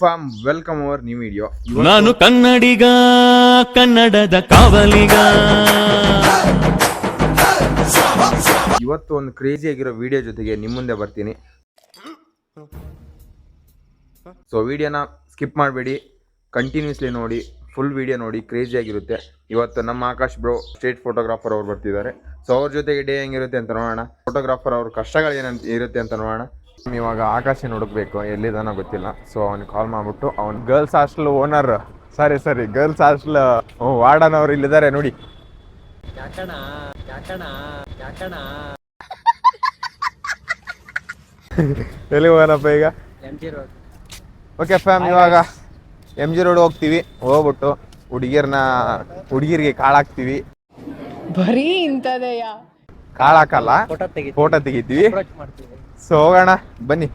Form welcome our new video. ನಾನು ಕನ್ನಡಿಗ, ಕನ್ನಡದ ಕಾವಲಿಗ. ಇವತ್ತು ಒಂದು ಕ್ರೇಜಿ ಆಗಿರೋ ವಿಡಿಯೋ ಜೊತೆಗೆ ನಿಮ್ಮ ಮುಂದೆ ಬರ್ತೀನಿ. ಸೊ ವಿಡಿಯೋನ ಸ್ಕಿಪ್ ಮಾಡಬೇಡಿ, ಕಂಟಿನ್ಯೂಸ್ಲಿ ನೋಡಿ, ಫುಲ್ ವಿಡಿಯೋ ನೋಡಿ, ಕ್ರೇಜಿ ಆಗಿರುತ್ತೆ. ಇವತ್ತು ನಮ್ಮ ಆಕಾಶ್ ಬ್ರೋ ಸ್ಟ್ರೀಟ್ ಫೋಟೋಗ್ರಾಫರ್ ಅವ್ರು ಬರ್ತಿದ್ದಾರೆ. ಸೊ ಅವ್ರ ಜೊತೆಗೆ ಡೇ ಹೆಂಗಿರುತ್ತೆ ಅಂತ ನೋಡೋಣ. ಫೋಟೋಗ್ರಾಫರ್ ಅವ್ರ ಕಷ್ಟಗಳು ಏನಂತ ಇರುತ್ತೆ ಅಂತ ನೋಡೋಣ. ಇವಾಗ ಆಕಾಶನ ಹುಡುಕ್ಬೇಕು, ಎಲ್ಲಿದಾನೋ ಗೊತ್ತಿಲ್ಲ. ಸೊ ಅವ್ನಿಗೆ ಕಾಲ್ ಮಾಡ್ಬಿಟ್ಟು ಅವ್ನು ಗರ್ಲ್ಸ್ ಹಾಸ್ಟೆಲ್ ಓನರ್, ಸರಿ ಗರ್ಲ್ಸ್ ಹಾಸ್ಟೆಲ್ ವಾರ್ಡನ್ ಅವ್ರು ಇಲ್ಲಿದ್ದಾರೆ ನೋಡಿ. ಎಲ್ಲಿ ಹೋಗೋಣಪ್ಪ ಈಗ? ಓಕೆ ಫ್ಯಾಮ್, ಇವಾಗ MG ರೋಡ್ ಹೋಗ್ತೀವಿ. ಹೋಗ್ಬಿಟ್ಟು ಹುಡುಗಿರಿಗೆ ಕಾಳಾಕ್ತೀವಿ. ಬರೀ ಇಂಥದೆಯ ಕಾಳಾಕಲ್ಲ, ಫೋಟೋ ತೆಗಿತೀವಿ. ಸೊ ಹೋಗೋಣ ಬನ್ನಿ.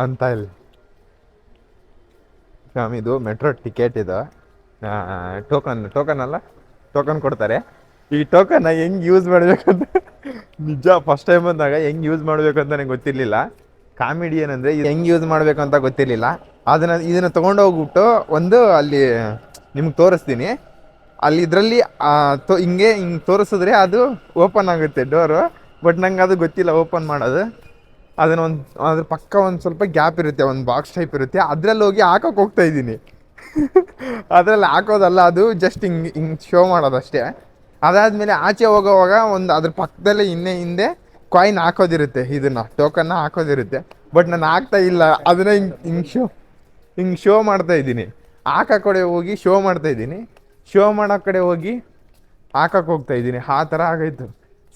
ಅಂತ ಇಲ್ಲ ಫ್ಯಾಮ್, ಇದು ಮೆಟ್ರೋ ಟಿಕೆಟ್. ಇದು ಟೋಕನ್ ಅಲ್ಲ, ಟೋಕನ್ ಕೊಡ್ತಾರೆ. ಈ ಟೋಕನ್ ಹೆಂಗ್ ಯೂಸ್ ಮಾಡ್ಬೇಕಂತ ನಿಜ ಫಸ್ಟ್ ಟೈಮ್ ಬಂದಾಗ ಹೆಂಗ್ ಯೂಸ್ ಮಾಡ್ಬೇಕು ಅಂತ ನಂಗೆ ಗೊತ್ತಿರ್ಲಿಲ್ಲ. ಕಾಮಿಡಿ ಏನಂದ್ರೆ ಹೆಂಗ್ ಯೂಸ್ ಮಾಡ್ಬೇಕು ಅಂತ ಗೊತ್ತಿರ್ಲಿಲ್ಲ. ಇದನ್ನ ತಗೊಂಡೋಗ್ಬಿಟ್ಟು ಒಂದು ಅಲ್ಲಿ ನಿಮ್ಗೆ ತೋರಿಸ್ತೀನಿ. ಅಲ್ಲಿ ಇದರಲ್ಲಿ ಹಿಂಗೆ ತೋರಿಸಿದ್ರೆ ಅದು ಓಪನ್ ಆಗುತ್ತೆ ಡೋರು. ಬಟ್ ನಂಗೆ ಅದು ಗೊತ್ತಿಲ್ಲ ಓಪನ್ ಮಾಡೋದು. ಅದ್ರ ಪಕ್ಕ ಒಂದು ಸ್ವಲ್ಪ ಗ್ಯಾಪ್ ಇರುತ್ತೆ, ಒಂದು ಬಾಕ್ಸ್ ಟೈಪ್ ಇರುತ್ತೆ. ಅದ್ರಲ್ಲಿ ಹೋಗಿ ಹಾಕೋಕೆ ಹೋಗ್ತಾ ಇದ್ದೀನಿ. ಅದರಲ್ಲಿ ಹಾಕೋದಲ್ಲ, ಅದು ಜಸ್ಟ್ ಹಿಂಗೆ ಶೋ ಮಾಡೋದಷ್ಟೇ. ಅದಾದಮೇಲೆ ಆಚೆ ಹೋಗೋವಾಗ ಅದ್ರ ಪಕ್ಕದಲ್ಲೇ ಹಿಂದೆ ಕಾಯಿನ್ ಹಾಕೋದಿರುತ್ತೆ, ಇದನ್ನ ಟೋಕನ್ನ ಹಾಕೋದಿರುತ್ತೆ. ಬಟ್ ನಾನು ಹಾಕ್ತಾ ಇಲ್ಲ, ಅದನ್ನ ಹಿಂಗೆ ಶೋ ಮಾಡ್ತಾ ಇದ್ದೀನಿ. ಹಾಕೋ ಕಡೆ ಹೋಗಿ ಶೋ ಮಾಡ್ತಾ ಇದ್ದೀನಿ, ಶೋ ಮಾಡೋ ಕಡೆ ಹೋಗಿ ಹಾಕಕ್ಕೆ ಹೋಗ್ತಾ ಇದ್ದೀನಿ. ಆ ಥರ ಆಗೈತು.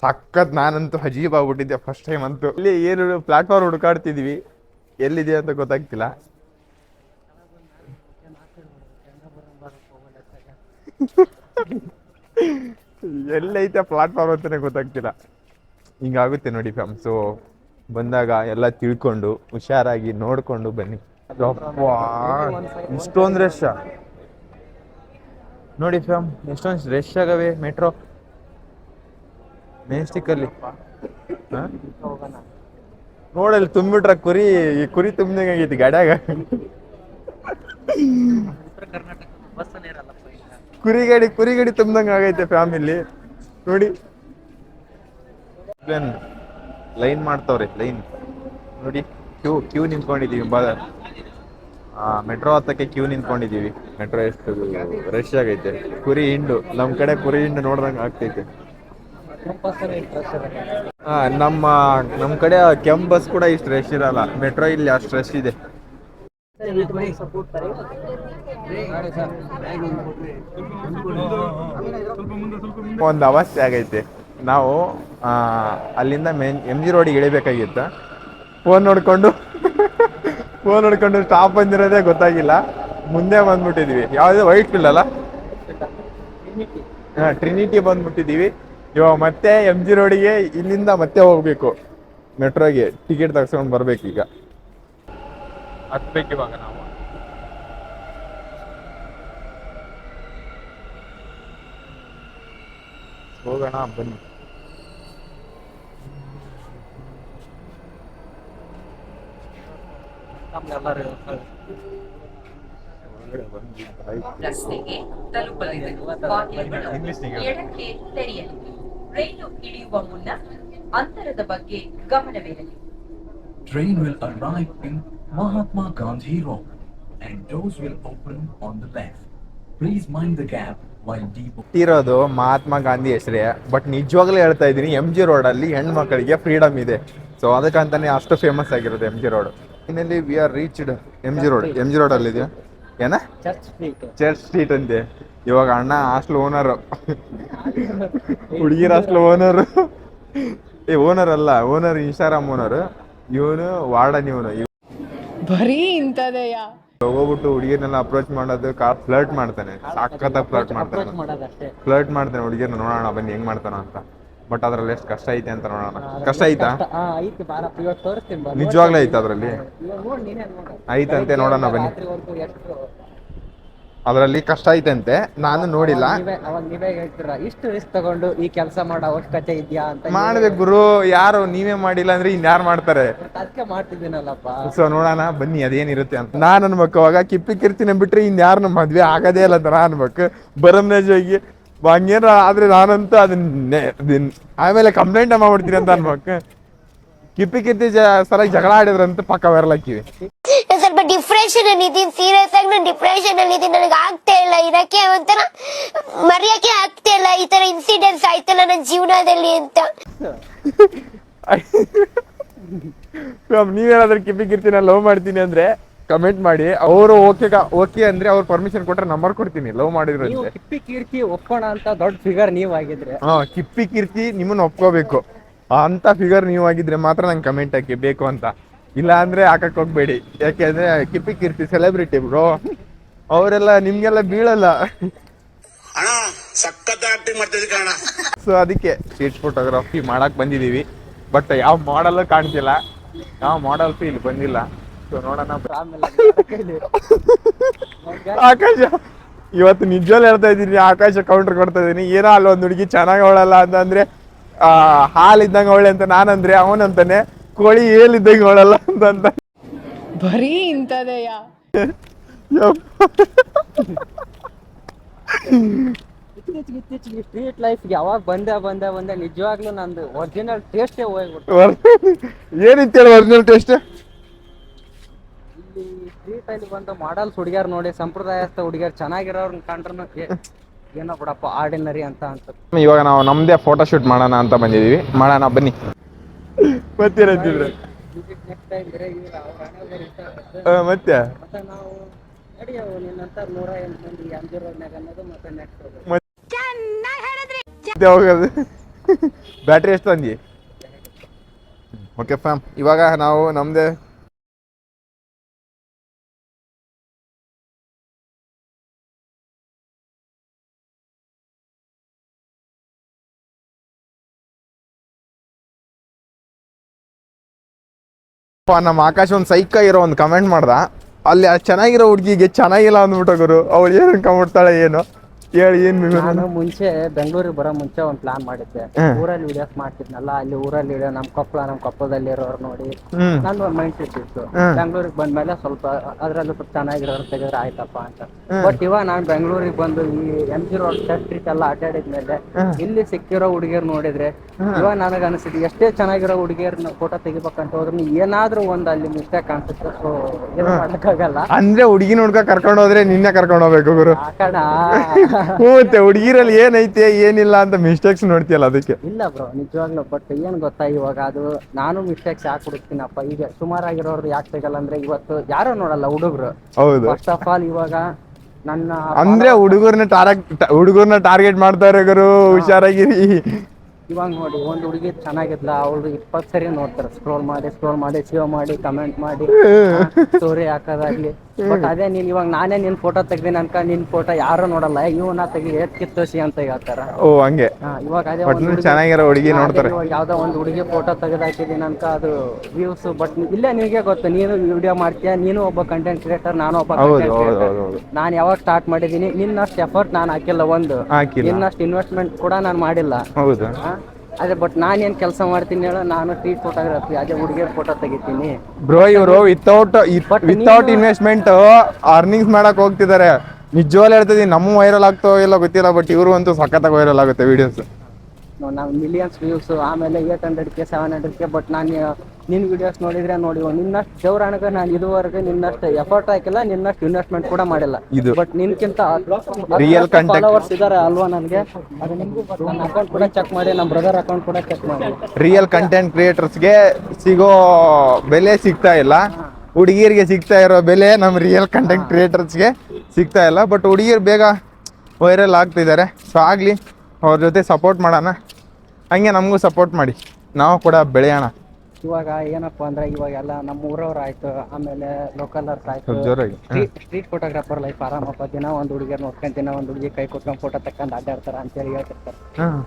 ಸಖತ್, ನಾನಂತೂ ಅಜೀಬ್ ಆಗ್ಬಿಟ್ಟಿದ್ದೆ ಫಸ್ಟ್ ಟೈಮ್ ಅಂತೂ. ಇಲ್ಲಿ ಏನು ಪ್ಲಾಟ್ಫಾರ್ಮ್ ಹುಡುಕಾಡ್ತಿದ್ವಿ, ಎಲ್ಲಿದೆ ಅಂತ ಗೊತ್ತಾಗ್ತಿಲ್ಲ. ಎಲ್ಲೈತೆ ಪ್ಲಾಟ್ಫಾರ್ಮ್ ಅಂತಾನೆ ಗೊತ್ತಾಗ್ತಿಲ್ಲ. ಹಿಂಗಾಗುತ್ತೆ ನೋಡಿ ಫ್ಯಾಮ್. ಸೊ ಬಂದಾಗ ಎಲ್ಲ ತಿಳ್ಕೊಂಡು ಹುಷಾರಾಗಿ ನೋಡ್ಕೊಂಡು ಬನ್ನಿ. ಇಷ್ಟೊಂದು ರಶ್ ನೋಡಿ ಫ್ಯಾಮ್, ಎಷ್ಟೊಂದು ರಶ್ ಆಗವೆ ಮೆಟ್ರೋ ಮೆಜೆಸ್ಟಿಕ್ಕಲ್ಲಿ. ನೋಡಲ್ಲಿ ತುಂಬಿಟ್ರ ಕುರಿ ತುಂಬಿದಂಗೆ ಆಗೈತಿ ಗಾಡ್ಯಾಗ. ಕುರಿ ಗಾಡಿ ತುಂಬ್ದಂಗೆ ಆಗೈತೆ ಫ್ಯಾಮಿಲಿ ನೋಡಿ. ಲೈನ್ ಮಾಡ್ತಾವ್ರಿ, ಲೈನ್ ನೋಡಿ. ಕ್ಯೂ ನಿಂತ್ಕೊಂಡಿದೀವಿ. ಮೆಟ್ರೋ ಹತ್ತಕ್ಕೆ ಕ್ಯೂ ನಿಂತ್ಕೊಂಡಿದೀವಿ. ಮೆಟ್ರೋ ಎಷ್ಟು ರಶ್ ಆಗೈತೆ. ನಮ್ಮ ಕಡೆ ಕುರಿ ಹಿಂಡು ನೋಡ್ದಂಗೆ ಆಗ್ತೈತೆ. ನಮ್ಮ ಕಡೆ ಕೆಂಪ್ ಬಸ್ ಕೂಡ ಇಷ್ಟು ರಶ್ ಇರಲ್ಲ. ಮೆಟ್ರೋ ಇಲ್ಲಿ ಅಷ್ಟು ರಶ್ ಇದೆ. ಒಂದು ಅವಸ್ಥೆ ಆಗೈತೆ. ನಾವು ಅಲ್ಲಿಂದ MG ರೋಡಿಗೆ ಇಳಿಬೇಕಾಗಿತ್ತು. ಫೋನ್ ನೋಡ್ಕೊಂಡು ಸ್ಟಾಪ್ ಬಂದಿರೋದೇ ಗೊತ್ತಾಗಿಲ್ಲ. ಮುಂದೆ ಬಂದ್ಬಿಟ್ಟಿದ್ವಿ. ಯಾವ್ದು ವೈಟ್ ಫೀಲ್ಡ್ ಅಲ್ಲ, ಟ್ರಿನಿಟಿ ಬಂದ್ಬಿಟ್ಟಿದೀವಿ. ಇವಾಗ ಮತ್ತೆ MG ರೋಡಿಗೆ ಇಲ್ಲಿಂದ ಮತ್ತೆ ಹೋಗ್ಬೇಕು. ಮೆಟ್ರೋಗೆ ಟಿಕೆಟ್ ತಗ್ಸ್ಕೊಂಡು ಬರ್ಬೇಕು. ಈಗ ಹತ್ಬೇಕು ಇವಾಗ ನಾವು. ಹೋಗೋಣ ಬನ್ನಿ. ರಸ್ತೆಗೆ ತಲುಪಲಿದೆ. ಎಡಕ್ಕೆ ತೆರೆಯಲಿ. ರೈಲು ಇಳಿಯುವ ಮುನ್ನ ಅಂತರದ ಬಗ್ಗೆ ಗಮನವಿರಲಿ. Train will arrive in Mahatma Gandhi Road and doors will open on the left. Please mind the gap while deep. ಇರೋದು ಮಹಾತ್ಮ ಗಾಂಧಿ ಹೆಸರೇ, ಬಟ್ ನಿಜವಾಗ್ಲೂ ಹೇಳ್ತಾ ಇದ್ದೀನಿ, MG ರೋಡಲ್ಲಿ ಹೆಣ್ಮಕ್ಳಿಗೆ ಫ್ರೀಡಮ್ ಇದೆ. ಸೊ ಅದಕ್ಕಂತಾನೆ ಅಷ್ಟು ಫೇಮಸ್ ಆಗಿರೋದು MG ರೋಡ್. ಇನ್ನಲ್ಲಿ we are reached MG Road ಅಲ್ಲಿ ಇದೆಯಾ ಏನ ಚರ್ಚ್ ಸ್ಟ್ರೀಟ್ ಅಂತೆ. ಇವಾಗ ಅಣ್ಣ ಹಾಸ್ಟೆಲ್ ಓನರ್, ಹುಡುಗಿರ ಹಾಸ್ಟೆಲ್ ಓನರ್. ಓನರ್ ಅಲ್ಲ, ಓನರ್ ಇನ್ಸ್ಟಾಗ್ರಾಮ್ ಓನರ್. ಇವನು ವಾರ್ಡನ್. ಇವನು ಬರೀ ಇಂಥದೆಯ ಹೋಗ್ಬಿಟ್ಟು ಹುಡುಗಿರ್ನೆಲ್ಲ ಅಪ್ರೋಚ್ ಮಾಡೋದು, ಫ್ಲರ್ಟ್ ಮಾಡ್ತಾನೆ. ಸಖತ್ತಾಗಿ ಫ್ಲರ್ಟ್ ಮಾಡ್ತಾನೆ ಹುಡುಗಿರ್ನ. ನೋಡೋಣ ಬನ್ನಿ ಹೆಂಗ್ ಮಾಡ್ತಾನ ಅಂತ. ಬಟ್ ಅದ್ರಲ್ಲಿ ಎಷ್ಟು ಕಷ್ಟ ಐತೆ ಅಂತ ನೋಡೋಣ. ಕಷ್ಟ ಐತಾ? ಐತಿ ಬಾರಪ್ಪ, ಇವತ್ತು ತೋರಿಸ್ತೀನಿ ಬಾ. ನಿಜವಾಗ್ಲೂ ಐತೆ ಅದ್ರಲ್ಲಿ? ಇವಾಗ ನೋಡಿ ನೀನೇ ನೋಡು. ಐತಂತೆ, ನೋಡೋಣ ಬನ್ನಿ. ರಾತ್ರಿವರೆಗೂ ಎಷ್ಟು ಅದರಲ್ಲಿ ಕಷ್ಟ ಐತಂತೆ, ನಾನು ನೋಡಿಲ್ಲ. ಅವಾಗ ನೀವೇ ಹೇಳ್ತೀರಾ ಇಷ್ಟು ರಿಸ್ಕ್ ತಗೊಂಡು ಈ ಕೆಲಸ ಮಾಡೋ ಅವಶ್ಯಕತೆ ಇದೆಯಾ ಅಂತ. ಮಾಡ್ಬೇಕು ಗುರು, ಯಾರು ನೀವೇ ಮಾಡಿಲ್ಲ ಅಂದ್ರೆ ಇನ್ಯಾರು ಮಾಡ್ತಾರೆ? ಅದಕ್ಕೆ ಮಾಡ್ತಿದ್ದೀನಲ್ಲಪ್ಪ. ಸೊ ನೋಡೋಣ ಬನ್ನಿ ಅದೇನಿರುತ್ತೆ ಅಂತ. ನಾನ್ ಅನ್ಬೇಕು ಅವಾಗ ಕಿಪ್ಪಿ ಕಿರ್ತಿನ ಬಿಟ್ರೆ ಇನ್ಯಾರು ಮದ್ವೆ ಆಗದೇ ಇಲ್ಲ ಅಂತ ನಾನ್ ಅನ್ಬೇಕು. ಬರಮ್ನೇಜ್ ಹೋಗಿ ಹಂಗೇನ ಆದ್ರೆ ನಾನಂತೂ ಅದನ್ನ ಆಮೇಲೆ ಕಂಪ್ಲೇಂಟ್ ಮಾಡ್ಬಿಡ್ತೀನಿ ಅಂತ ಅನ್ಬೇಕು. ಕಿಪ್ಪಿ ಕಿರ್ತಿ ಸಲ ಜಗಳ ಆಡಿದ್ರಂತ ಪಕ್ಕ ವೈರಲ್ ಹಾಕಿವಿ. ಸ್ವಲ್ಪ ಡಿಪ್ರೆಷನ್ ಅಲ್ಲಿ ಇದೀನಿ, ಸೀರಿಯಸ್ ಆಗಿ ನಾನು ಡಿಪ್ರೆಷನ್ ಅಲ್ಲಿ ಇದೀನಿ. ನನಗೆ ಆಗ್ತಾ ಇಲ್ಲ ಇರಕ್ಕೆ, ಒಂಥರ ಮರೆಯಕ್ಕೆ ಆಗ್ತಾ ಇಲ್ಲ. ಈ ತರ ಇನ್ಸಿಡೆಂಟ್ಸ್ ಆಯ್ತಲ್ಲ ನನ್ನ ಜೀವನದಲ್ಲಿ ಅಂತ. ನೀವೇನಾದ್ರೂ ಕಿಪ್ಪಿ ಕಿರ್ತಿನ ಲವ್ ಮಾಡ್ತೀನಿ ಅಂದ್ರೆ ಕಮೆಂಟ್ ಮಾಡಿ. ಅವರು ಓಕೆ ಅಂದ್ರೆ ಅವ್ರ ಪರ್ಮಿಷನ್ ಕೊಟ್ರೆ ನಂಬರ್ ಕೊಡ್ತೀನಿ. ಲವ್ ಮಾಡಿದ್ರು ನೀವು ಕಿಪ್ಪಿ ಕೀರ್ತಿ ಒಪ್ಕೋಣ ಅಂತ ದೊಡ್ಡ ಫಿಗರ್ ನೀವ್ ಆಗಿದ್ರೆ. ಕಿಪ್ಪಿ ಕೀರ್ತಿ ನಿಮ್ಮನ್ನ ಒಪ್ಕೋಬೇಕು ಅಂತ ಫಿಗರ್ ನೀವು ಆಗಿದ್ರೆ ಮಾತ್ರ ನಂಗೆ ಕಮೆಂಟ್ ಹಾಕಿ ಬೇಕು ಅಂತ. ಇಲ್ಲ ಅಂದ್ರೆ ಹಾಕಕ್ ಹೋಗ್ಬೇಡಿ, ಯಾಕೆಂದ್ರೆ ಕಿಪ್ಪಿ ಕೀರ್ತಿ ಸೆಲೆಬ್ರಿಟಿ ಬ್ರೋ, ಅವರೆಲ್ಲ ನಿಮ್ಗೆಲ್ಲ ಬೀಳಲ್ಲ. ಸೊ ಅದಕ್ಕೆ ಸ್ಟ್ರೀಟ್ ಫೋಟೋಗ್ರಫಿ ಮಾಡಕ್ ಬಂದಿದೀವಿ. ಬಟ್ ಯಾವ ಮಾಡಲ್ ಕಾಣ್ತಿಲ್ಲ, ಯಾವ ಮಾಡಲ್ಸ್ ಇಲ್ಲಿ ಬಂದಿಲ್ಲ. ಸೊ ನೋಡೋಣ. ಆಕಾಶ ಇವತ್ತು ನಿಜವಲ್ಲಿ ಹೇಳ್ತಾ ಇದ್ದೀನಿ, ಆಕಾಶ ಕೌಂಟರ್ ಕೊಡ್ತಾ ಇದೀನಿ. ಏನೋ ಅಲ್ಲಿ ಒಂದು ಹುಡುಗಿ ಚೆನ್ನಾಗಿ ಅವಳಲ್ಲ ಅಂತಂದ್ರೆ ಹಾಲ್ ಇದ್ದಂಗೆ ಅವಳೆ ಅಂತ ನಾನಂದ್ರೆ, ಅವನಂತಾನೆ ಕೋಳಿ ಏಲಿದ್ದಂಗೆ ಅವಳಲ್ಲ ಅಂತ. ಬರೀ ಇಂಥದೆಯಾ? ಇತ್ತೀಚೆಗೆ ಸ್ಟ್ರೀಟ್ ಲೈಫ್ ಯಾವಾಗ ಬಂದೆ ನಿಜವಾಗ್ಲೂ ನಂದು ಒರಿಜಿನಲ್ ಟೇಸ್ಟೇ ಹೋಗ್ಬಿಟ್ಟು. ಏನಿತ್ತು ಹೇಳಿ ಒರಿಜಿನಲ್ ಟೇಸ್ಟ್? ಇಲ್ಲಿ ಸ್ಟ್ರೀಟ್ ಅಲ್ಲಿ ಬಂದು ಮಾಡಲ್ಸ್ ಹುಡುಗಿಯರ್ ನೋಡಿ, ಸಂಪ್ರದಾಯಸ್ಥ ಹುಡುಗಿಯರ್ ಚೆನ್ನಾಗಿರೋರ್ನ ಕಂಡ್ರು ಏನೋ ಬಿಡಪ್ಪ ಆರ್ಡಿನರಿ ಅಂತ ಅನ್ಸುತ್ತೆ. ಇವಾಗ ನಾವು ನಮ್ದೇ ಫೋಟೋ ಶೂಟ್ ಮಾಡೋಣ ಅಂತ ಬಂದಿದೀವಿ. ಮಾಡೋಣ ಬನ್ನಿ. ಮತ್ತೇನಂತಿದ್ರೆ ನೆಕ್ಸ್ಟ್ ಟೈಮ್ ಮತ್ತೆ ನಾವು ನಡೆಯವು ನಿನ್ನಂತ 108 ಮಂದಿ ಅಂಜಿರೋಡ್ನಾಗ ಅನ್ನೋದು ಮತ್ತೆ ನೆಕ್ಸ್ಟ್ ಹೋಗೋದು. ಬ್ಯಾಟ್ರಿ ಎಷ್ಟು ತಂದಿ? ಓಕೆ ಫ್ಯಾಮ್, ಇವಾಗ ನಾವು ನಮ್ದೇ ನಮ್ಮ ಆಕಾಶ ಒಂದು ಸೈಕ ಇರೋ ಒಂದು ಕಮೆಂಟ್ ಮಾಡ್ದ. ಅಲ್ಲಿ ಚೆನ್ನಾಗಿರೋ ಹುಡುಗಿಗೆ ಚೆನ್ನಾಗಿಲ್ಲ ಅಂದ್ಬಿಟ್ಟು ಗುರು, ಅವಳು ಏನು ಕಮೆಂಟ್ತಾಳೆ ಏನು ಹೇಳಿ. ನಾನು ಮುಂಚೆ ಬೆಂಗಳೂರಿಗೆ ಬರೋ ಮುಂಚೆ ಒಂದು ಪ್ಲಾನ್ ಮಾಡಿದ್ದೆ. ಊರಲ್ಲಿ ವಿಡಿಯೋಸ್ ಮಾಡ್ತಿದ್ನಲ್ಲ, ಅಲ್ಲಿ ಊರಲ್ಲಿ ವಿಡಿಯೋ ನಮ್ಮ ಕೊಪ್ಪಳದಲ್ಲಿ ಇರೋರು ನೋಡಿ ನಂದು ಒಂದು ಮೈಂಡ್ ಸೆಟ್ ಇತ್ತು. ಬೆಂಗಳೂರಿಗೆ ಬಂದ್ಮೇಲೆ ಸ್ವಲ್ಪ ಅದ್ರಲ್ಲೂ ಸ್ವಲ್ಪ ಚೆನ್ನಾಗಿರೋರು ತೆಗೆದ್ರೆ ಆಯ್ತಪ್ಪ ಅಂತ. ಬಟ್ ಇವಾಗ ನಾನು ಬೆಂಗಳೂರಿಗೆ ಬಂದು ಈ MG ರೋಡ್ ಸ್ಟ್ರೀಟ್ ಎಲ್ಲ ಅಡ್ಡಾಡಿದ್ಮೇಲೆ ಇಲ್ಲಿ ಸಿಕ್ಕಿರೋ ಹುಡುಗಿಯರು ನೋಡಿದ್ರೆ ಇವಾಗ ನನಗೆ ಅನಿಸಿದೆ, ಎಷ್ಟೇ ಚೆನ್ನಾಗಿರೋ ಹುಡುಗಿಯರ್ನ ಫೋಟೋ ತೆಗಿಬೇಕಂತ ಹೋದ್ರೆ ಏನಾದ್ರೂ ಒಂದು ಅಲ್ಲಿ ಮಿಸ್ಟೇಕ್ ಕಾಣಿಸುತ್ತೆ. ಸೊ ಏನು ಮಾಡಕ್ಕಾಗಲ್ಲ. ಅಂದ್ರೆ ಹುಡುಗಿ ನೋಡ್ಕ ಕರ್ಕೊಂಡು ಹೋದ್ರೆ ನಿನ್ನೆ ಕರ್ಕೊಂಡು ಹೋಗ್ಬೇಕು ಗುರು. ಮತ್ತೆ ಹುಡುಗಿರಲ್ಲಿ ಏನೈತೆ ಏನಿಲ್ಲ ಅಂತ ಮಿಸ್ಟೇಕ್ಸ್ ನೋಡ್ತೀಯಲ್ಲ ಅದಕ್ಕೆ. ಇಲ್ಲ ಬ್ರೋ, ನಿಜವಾಗ್ಲೂ. ಬಟ್ ಏನ್ ಗೊತ್ತಾ, ಇವಾಗ ಅದು ನಾನು ಮಿಸ್ಟೇಕ್ಸ್ ಯಾಕೆ ಹುಡುಕ್ತೀನಪ್ಪ. ಈಗ ಸುಮಾರಾಗಿರೋರ್ದು ಯಾಕೆ ಸಿಗಲ್ಲ ಅಂದ್ರೆ ಇವತ್ತು ಯಾರೋ ನೋಡಲ್ಲ ಹುಡುಗರು. ಹೌದು. ಫಸ್ಟ್ ಆಫ್ ಆಲ್ ಇವಾಗ ನನ್ನ ಅಂದ್ರೆ ಹುಡುಗರ್ನ ಟಾರ್ಗೆಟ್ ಮಾಡ್ತಾರೆ ಗುರು, ಹುಷಾರಾಗಿರಿ. ಇವಾಗ ನೋಡಿ, ಒಂದು ಹುಡುಗಿ ಚೆನ್ನಾಗಿದ್ಲ, ಅವಳು 20 ಸರಿ ನೋಡ್ತಾರೆ, ಸ್ಕ್ರೋಲ್ ಮಾಡಿ ಸೇವ್ ಮಾಡಿ ಕಮೆಂಟ್ ಮಾಡಿ ಸ್ಟೋರಿ ಹಾಕೋದಾಗ್ಲಿ. ಬಟ್ ಅದೇ ನೀನ್ ಇವಾಗ ನಾನೇ ನಿನ್ ಫೋಟೋ ತೆಗ್ದೀನಿ ಅನ್ಕ ನಿನ್ ಫೋಟೋ ಯಾರು ನೋಡಲ್ಲ, ಇವನ್ನ ತೆಗಿ ಕಿತ್ತೋಸಿ ಅಂತ ಹೇಳ್ತಾರ. ಓ ಹಂಗೆ. ಇವಾಗ ಅದೇ ಚೆನ್ನಾಗಿರೋ ಹುಡುಗಿ ನೋಡ್ತಾರೆ. ಯಾವ್ದೋ ಒಂದು ಹುಡುಗಿ ಫೋಟೋ ತೆಗೆದಾಕಿದೀನಿ ಅನ್ಕ ಅದು ವ್ಯೂಸ್. ಬಟ್ ಇಲ್ಲೇ ನಿನಗೆ ಗೊತ್ತು, ನೀನು ವಿಡಿಯೋ ಮಾಡ್ತೀಯ, ನೀನು ಒಬ್ಬ ಕಂಟೆಂಟ್ ಕ್ರಿಯೇಟರ್, ನಾನು ಒಬ್ಬ ಕಂಟೆಂಟ್ ಕ್ರಿಯೇಟರ್. ನಾನು ಯಾವಾಗ ಸ್ಟಾರ್ಟ್ ಮಾಡಿದೀನಿ, ನಿನ್ನಷ್ಟು ಎಫರ್ಟ್ ನಾನು ಹಾಕಿಲ್ಲ, ನಿನ್ನಷ್ಟು ಇನ್ವೆಸ್ಟ್ಮೆಂಟ್ ಕೂಡ ನಾನು ಮಾಡಿಲ್ಲ. ಹೌದು. ಅದೇ ಬಟ್ ನಾನೇನ್ ಕೆಲಸ ಮಾಡ್ತೀನಿ ಹೇಳೋ, ನಾನು ಸ್ಟ್ರೀಟ್ ಫೋಟೋಗ್ರಫಿ, ಅದೇ ಹುಡುಗಿಯರ್ ಫೋಟೋ ತೆಗಿತೀನಿ ಬ್ರೋ. ಇವರು ವಿತೌಟ್ ಇನ್ವೆಸ್ಟ್ಮೆಂಟ್ ಅರ್ನಿಂಗ್ಸ್ ಮಾಡಕ್ ಹೋಗ್ತಿದ್ದಾರೆ. ನಿಜವಾಗ್ಲೂ ಹೇಳ್ತಿದ್ದೀನಿ, ನಮ್ಮ ವೈರಲ್ ಆಗ್ತೋ ಇಲ್ಲ ಗೊತ್ತಿಲ್ಲ, ಬಟ್ ಇವರು ಅಂತೂ ಸಖತ್ತಾಗಿ ವೈರಲ್ ಆಗುತ್ತೆ ವಿಡಿಯೋಸ್. ನಾವು ಮಿಲಿಯನ್ಸ್ ವ್ಯೂಸ್, ಆಮೇಲೆ 800K 700K. ಬಟ್ ನಾನು ನಿನ್ನ ವಿಡಿಯೋಸ್ ನೋಡಿದ್ರೆ ನಿನ್ನಷ್ಟು ದೇವ್ರಾಣಗ ನಾನು ಇದುವರೆಗೆ ನಿನ್ನಷ್ಟು ಎಫರ್ಟ್ ಹಾಕಿಲ್ಲ, ನಿನ್ನಷ್ಟು ಇನ್ವೆಸ್ಟ್ಮೆಂಟ್ ಕೂಡ ಮಾಡಿಲ್ಲ. ಬಟ್ ನಿನ್ಕಿಂತ ರಿಯಲ್ ಕಂಟೆಂಟ್ ಫಾಲೋವರ್ಸ್ ಇದಾರೆ ಅಲ್ವಾ ನನಗೆ. ಅದು ನಿಮಗೂ ನನ್ನ ಅಕೌಂಟ್ ಕೂಡ ಚೆಕ್ ಮಾಡಿ, ನಮ್ಮ ಬ್ರದರ್ ಅಕೌಂಟ್ ಕೂಡ ಚೆಕ್ ಮಾಡಿ. ರಿಯಲ್ ಕಂಟೆಂಟ್ ಕ್ರಿಯೇಟರ್ಸ್ಗೆ ಸಿಗೋ ಬೆಲೆ ಸಿಗ್ತಾ ಇಲ್ಲ, ಹುಡುಗಿಯರಿಗೆ ಸಿಗ್ತಾ ಇರೋ ಬೆಲೆ ನಮ್ಮ ರಿಯಲ್ ಕಂಟೆಂಟ್ ಕ್ರಿಯೇಟರ್ಸ್ಗೆ ಸಿಗ್ತಾ ಇಲ್ಲ. ಬಟ್ ಹುಡುಗಿಯರು ಬೇಗ ವೈರಲ್ ಆಗ್ತಿದ್ದಾರೆ. ಸೊ ಆಗಲಿ, ಅವ್ರ ಜೊತೆ ಸಪೋರ್ಟ್ ಮಾಡೋಣ, ಹಂಗೆ ನಮಗೂ ಸಪೋರ್ಟ್ ಮಾಡಿ, ನಾವು ಕೂಡ ಬೆಳೆಯೋಣ. ಇವಾಗ ಏನಪ್ಪಾ ಅಂದ್ರೆ ಇವಾಗೆಲ್ಲ ನಮ್ಮ ಊರವ್ರು ಆಯ್ತು, ಆಮೇಲೆ ಲೋಕಲರ್ಸ್ ಆಯ್ತು, ಸ್ವಲ್ಪ ಜೋರಾಗಿ. ಸ್ಟ್ರೀಟ್ ಫೋಟೋಗ್ರಾಫರ್ ಲೈಫ್ ಆರಾಮಪ್ಪ. ದಿನ ಒಂದು ಹುಡುಗಿಯರ್ ನೋಡ್ಕೊಂತಿನ, ಒಂದು ಹುಡುಗಿ ಕೈ ಕೊಟ್ಕೊಂಡು ಫೋಟೋ ತಕೊಂಡ್ ಅಡ್ಡಾಡ್ತಾರ ಅಂತೇಳಿ ಹೇಳ್ತಿರ್ತಾರೆ.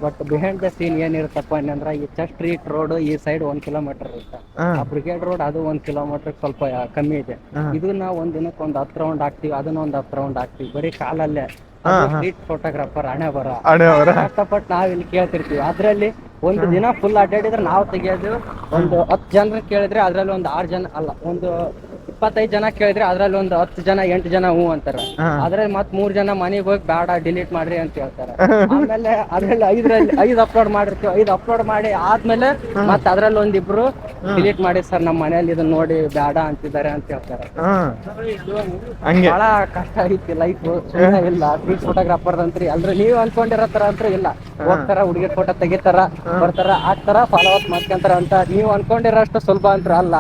ಬಟ್ ಬಿಹೈಂಡ್ ದ ಸೀನ್ ಏನಿರುತ್ತಪ್ಪ ಅಂದ್ರೆ ಈ ಜಸ್ಟ್ ಸ್ಟ್ರೀಟ್ ರೋಡ್ ಈ ಸೈಡ್ 1 ಕಿಲೋಮೀಟರ್ ಇರುತ್ತೆ. ಆ ಬ್ರಿಗೇಡ್ ರೋಡ್ ಅದು 1 ಕಿಲೋಮೀಟರ್ ಸ್ವಲ್ಪ ಕಮ್ಮಿ ಇದೆ. ಇದನ್ನ ಒಂದ್ ದಿನಕ್ಕೆ ಒಂದು 10 ರೌಂಡ್ ಹಾಕ್ತಿವಿ, ಅದನ್ನ ಒಂದು 10 ರೌಂಡ್ ಹಾಕ್ತಿವಿ, ಬರೀ ಕಾಲಲ್ಲೇ. ಸ್ಟ್ರೀಟ್ ಫೋಟೋಗ್ರಾಫರ್ ಹಣೆ ಕಷ್ಟಪಟ್ಟು ನಾವ್ ಇಲ್ಲಿ ಕೇಳ್ತಿರ್ತೀವಿ. ಅದ್ರಲ್ಲಿ ಒಂದು ದಿನ ಫುಲ್ ಅಡ್ಡಾಡಿದ್ರೆ ನಾವು ತೆಗಿಯೋದು ಒಂದು 10 ಜನರು ಕೇಳಿದ್ರೆ ಅದ್ರಲ್ಲಿ ಒಂದು 6 ಜನ ಅಲ್ಲ, ಒಂದು 25 ಜನ ಕೇಳಿದ್ರೆ ಅದ್ರಲ್ಲಿ ಒಂದು 10 ಜನ 8 ಜನ ಹೂ ಅಂತಾರೆ. ಅದ್ರಲ್ಲಿ ಮತ್ 3 ಜನ ಮನೆಗೆ ಹೋಗಿ ಬೇಡ ಡಿಲೀಟ್ ಮಾಡ್ರಿ ಅಂತ ಹೇಳ್ತಾರೆ. ಆಮೇಲೆ ಅದ್ರಲ್ಲಿ 5 ಅಪ್ಲೋಡ್ ಮಾಡಿರ್ತೀವಿ. 5 ಅಪ್ಲೋಡ್ ಮಾಡಿ ಆದ್ಮೇಲೆ ಮತ್ ಅದ್ರಲ್ಲಿ ಒಂದಿಬ್ರು ಡಿಲೀಟ್ ಮಾಡಿ ಸರ್ ನಮ್ಮ ಮನೇಲಿ ಇದನ್ನ ನೋಡಿ ಬೇಡ ಅಂತಿದ್ದಾರೆ ಅಂತ ಹೇಳ್ತಾರೆ. ಬಹಳ ಕಷ್ಟ ಐತಿ ಲೈಫ್, ಸುಮ್ಮನೆ ಇಲ್ಲ. ಸ್ಟ್ರೀಟ್ ಫೋಟೋಗ್ರಾಫರ್ ಅಂತ್ರಿ ಎಲ್ರು ನೀವ್ ಅನ್ಕೊಂಡಿರೋ ತರ ಅಂತ ಇಲ್ಲ. ಹೋಗ್ತಾರ, ಹುಡುಗಿರ್ ಫೋಟೋ ತೆಗಿತಾರ, ಬರ್ತಾರ, ಹಾಕ್ತಾರ, ಫಾಲೋ ಅಪ್ ಮಾಡ್ಕೊಂತಾರ ಅಂತ ನೀವ್ ಅನ್ಕೊಂಡಿರೋಷ್ಟು ಸುಲಭ ಅಂತ ಅಲ್ಲ.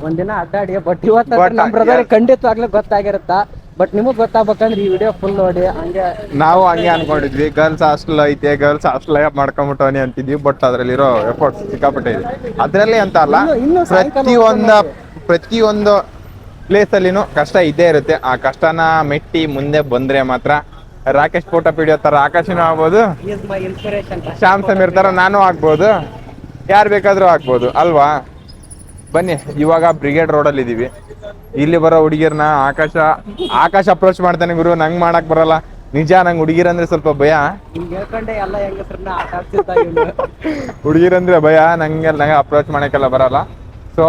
ಒಂದಿನ ಅಡ್ಡಾಡಿ. ಬಟ್ ಇವತ್ತ ನಮ್ ಬ್ರದರ್ ಖಂಡಿತವಾಗ್ಲೂ ಗೊತ್ತಾಗಿರುತ್ತ. ಬಟ್ ನಿಮಗ್ ಗೊತ್ತಾಗ್ಬೇಕಂದ್ರೆ ಈ ವಿಡಿಯೋ ಫುಲ್ ನೋಡಿ. ಹಂಗೆ ನಾವು ಹಂಗೆ ಅನ್ಕೊಂಡಿದ್ವಿ, ಗರ್ಲ್ಸ್ ಹಾಸ್ಟೆಲ್ ಐತೆ, ಗರ್ಲ್ಸ್ ಹಾಸ್ಟೆಲ್ ಮಾಡ್ಕೊಂಬಿಟ್ಟವನಿ ಅಂತಿದ್ವಿ. ಬಟ್ ಅದ್ರಲ್ಲಿರೋ ಎಫರ್ಟ್ಸ್ ಸಿಕ್ಕಾಪಟ್ಟೆ ಇದೆ. ಅದ್ರಲ್ಲಿ ಅಂತ ಅಲ್ಲ, ಪ್ರತಿಯೊಂದು ಪ್ಲೇಸ್ ಅಲ್ಲಿನೂ ಕಷ್ಟ ಇದ್ದೇ ಇರುತ್ತೆ. ಆ ಕಷ್ಟನ ಮೆಟ್ಟಿ ಮುಂದೆ ಬಂದ್ರೆ ಮಾತ್ರ ರಾಕೇಶ್ ಫೋಟೋ ಪಿಡಿಯೋ ತರ ಆಕಾಶನೂ ಆಗ್ಬೋದು, ಶ್ಯಾಮ್ ಸಮೀರ್ ತರ ನಾನು ಆಗ್ಬೋದು, ಯಾರು ಬೇಕಾದ್ರೂ ಆಗ್ಬೋದು ಅಲ್ವಾ. ಬನ್ನಿ, ಇವಾಗ ಬ್ರಿಗೇಡ್ ರೋಡಲ್ಲಿ ಇದೀವಿ. ಇಲ್ಲಿ ಬರೋ ಹುಡುಗಿರ್ನ ಆಕಾಶ ಅಪ್ರೋಚ್ ಮಾಡ್ತಾನೆ. ಗುರು ನಂಗೆ ಮಾಡಕ್ ಬರಲ್ಲ ನಿಜ, ನಂಗೆ ಹುಡುಗಿರಂದ್ರೆ ಸ್ವಲ್ಪ ಭಯ. ಹುಡುಗಿರಂದ್ರೆ ಭಯ, ನಂಗೆ ಅಪ್ರೋಚ್ ಮಾಡಕ್ಕೆಲ್ಲ ಬರಲ್ಲ. ಸೊ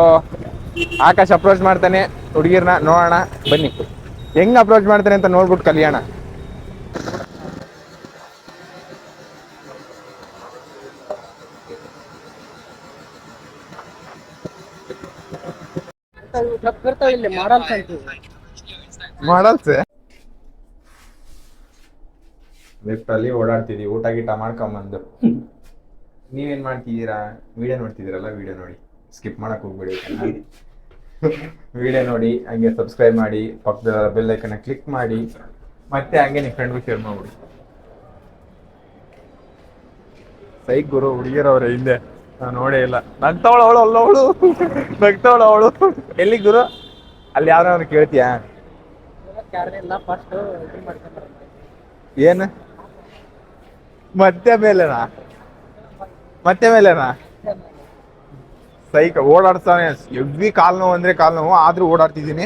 ಆಕಾಶ ಅಪ್ರೋಚ್ ಮಾಡ್ತಾನೆ ಹುಡುಗಿರ್ನ, ನೋಡೋಣ ಬನ್ನಿ ಹೆಂಗ್ ಅಪ್ರೋಚ್ ಮಾಡ್ತಾನೆ ಅಂತ ನೋಡ್ಬಿಟ್ಟು ಕಲಿಯೋಣ. ಮಾಡಲ್ಸ್ ಲಿಫ್ಟ್ ಅಲ್ಲಿ ಓಡಾಡ್ತಿದೀವಿ, ಊಟ ಗೀಟ ಮಾಡ್ಕೊಂಬಂದು. ನೀವೇನ್ ಮಾಡ್ತಿದ್ದೀರಾ? ವಿಡಿಯೋ ನೋಡ್ತಿದ್ದೀರಲ್ಲ, ವಿಡಿಯೋ ನೋಡಿ, ಸ್ಕಿಪ್ ಮಾಡಕ್ ಹೋಗ್ಬೇಡಿ. ವಿಡಿಯೋ ನೋಡಿ, ಹಂಗೆ ಸಬ್ಸ್ಕ್ರೈಬ್ ಮಾಡಿ, ಪಕ್ಕದ ಬೆಲ್ ಐಕನ್ನ ಕ್ಲಿಕ್ ಮಾಡಿ, ಮತ್ತೆ ಹಂಗೆ ನಿಮ್ಮ ಫ್ರೆಂಡ್ಗೂ ಶೇರ್ ಮಾಡ್ಬಿಡಿ. ಸೈಕ್ ಗುರು, ಹುಡುಗಿಯರವ್ರೆ ಹಿಂದೆ ನಾನು ನೋಡೇ ಇಲ್ಲ. ನಗ್ತಾವಳ ಅವಳು, ಅಲ್ಲ ನಗ್ತಾವಳ ಅವಳು. ಎಲ್ಲಿ ಗುರು? ಅಲ್ಲಿ ಯಾವ್ದಾದ್ರು ಕೇಳ್ತೀಯಾ? ಏನು ಮತ್ತೆ ಮೇಲೆನಾ? ಸೈಕ್ ಓಡಾಡ್ತಾನೆ. ಎವ್ರಿ ಕಾಲ್ ನೋವು ಅಂದ್ರೆ ಕಾಲ್ ನೋವು, ಆದ್ರೂ ಓಡಾಡ್ತಿದ್ದೀನಿ.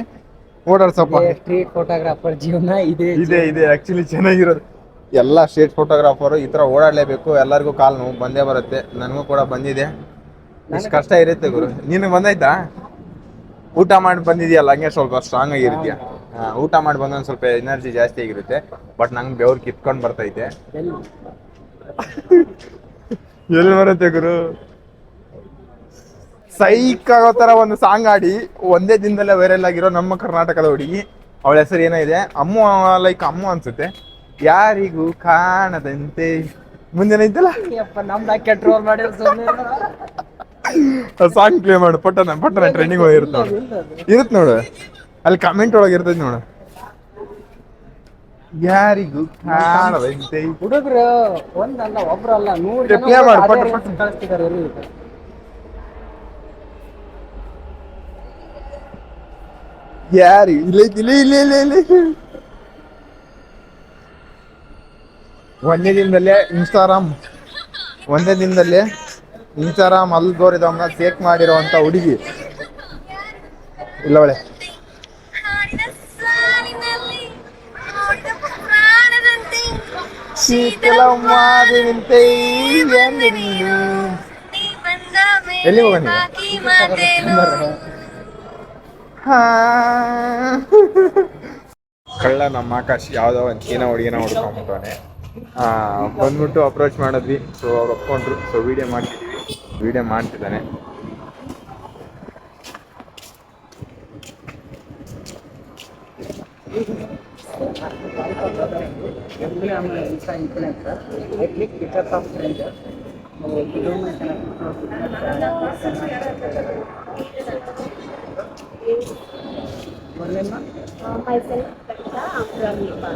ಓಡಾಡ್ಸಪ್ಪ. ಸ್ಟ್ರೀಟ್ ಫೋಟೋಗ್ರಾಫರ್ ಜೀವನ ಇದೆ ಆಕ್ಚುಲಿ ಚೆನ್ನಾಗಿರೋದು. ಎಲ್ಲ ಸ್ಟ್ರೀಟ್ ಫೋಟೋಗ್ರಾಫರು ಈ ತರ ಓಡಾಡ್ಲೇಬೇಕು. ಎಲ್ಲರಿಗೂ ಕಾಲ್ ನೋವು ಬಂದೇ ಬರುತ್ತೆ, ನನಗೂ ಕೂಡ ಬಂದಿದೆ. ಎಷ್ಟು ಕಷ್ಟ ಇರುತ್ತೆ ಗುರು. ನಿನಗೆ ಬಂದಾಯ್ತಾ? ಊಟ ಮಾಡಿ ಬಂದಿದ್ಯಲ್ಲ, ಹಂಗೆ ಸ್ವಲ್ಪ ಸ್ಟ್ರಾಂಗ್ ಆಗಿರ್ತೀಯ. ಊಟ ಮಾಡಿ ಬಂದ ಸ್ವಲ್ಪ ಎನರ್ಜಿ ಜಾಸ್ತಿ ಆಗಿರುತ್ತೆ. ಬಟ್ ನಂಗೆ ಬೆವ್ರು ಕಿತ್ಕೊಂಡು ಬರ್ತೈತೆ. ಎಲ್ಲಿ ಬರುತ್ತೆ ಗುರು? ಸೈಕ್ ಆಗೋ ತರ ಒಂದು ಸಾಂಗ್ ಆಡಿ ಒಂದೇ ದಿನದಲ್ಲೇ ವೈರಲ್ ಆಗಿರೋ ನಮ್ಮ ಕರ್ನಾಟಕದ ಹುಡುಗಿ. ಅವಳ ಹೆಸರು ಏನಿದೆ? ಅಮ್ಮು, ಲೈಕ್ ಅಮ್ಮು ಅನ್ಸುತ್ತೆ. ಯಾರಿಗೂ ಕಾಣದಂತೆ ಮುಂದೆ ಐತಲ್ಲ, ಸಾಂಗ್ ಪ್ಲೇ ಮಾಡು. ಪಟ್ಟನ ಟ್ರೆಂಡಿಂಗ್ ಹೋಗಿರುತ್ತೆ ನೋಡು. ಇರುತ್ತೆ ನೋಡು, ಅಲ್ಲಿ ಕಮೆಂಟ್ ಒಳಗೆ ಇರ್ತೈತಿ ನೋಡು. ಯಾರಿಗೂ ಕಾಣದಂತೆ. ಹುಡುಗರು ಒಂದಲ್ಲ ಒಬ್ರಲ್ಲ 100 ಜನ ಕಳಿಸ್ತಿದ್ದಾರೆ. ಯಾರು ಇಲ್ಲ ಒಂದೇ ದಿನದಲ್ಲೇ ಇನ್ಸ್ಟಾಗ್ರಾಮ್ ಅಲ್ಗೋರಿದಮ್ನ ಚೇಕ್ ಮಾಡಿರೋಂಥ ಹುಡುಗಿ ಇಲ್ಲವಳೆ. ಎಲ್ಲಿ ಹೋಗ ಕಳ್ಳ ನಮ್ಮ ಆಕಾಶ್ ಯಾವ್ದೋ ಒಂದು ಏನೋ ಹುಡುಗಿನ ಹುಡ್ಕೊಂಡ್ಬಿಟ್ಟವನೆ. ಬಂದ್ಬಿಟ್ಟು ಅಪ್ರೋಚ್ ಮಾಡಿದ್ವಿ. ಸೊ ಅವ್ರು ಒಪ್ಕೊಂಡ್ರು. ಸೊ ವಿಡಿಯೋ ಮಾಡ್ತಿದ್ದಾನೆ. Myself, Katika, I'm from Nepal.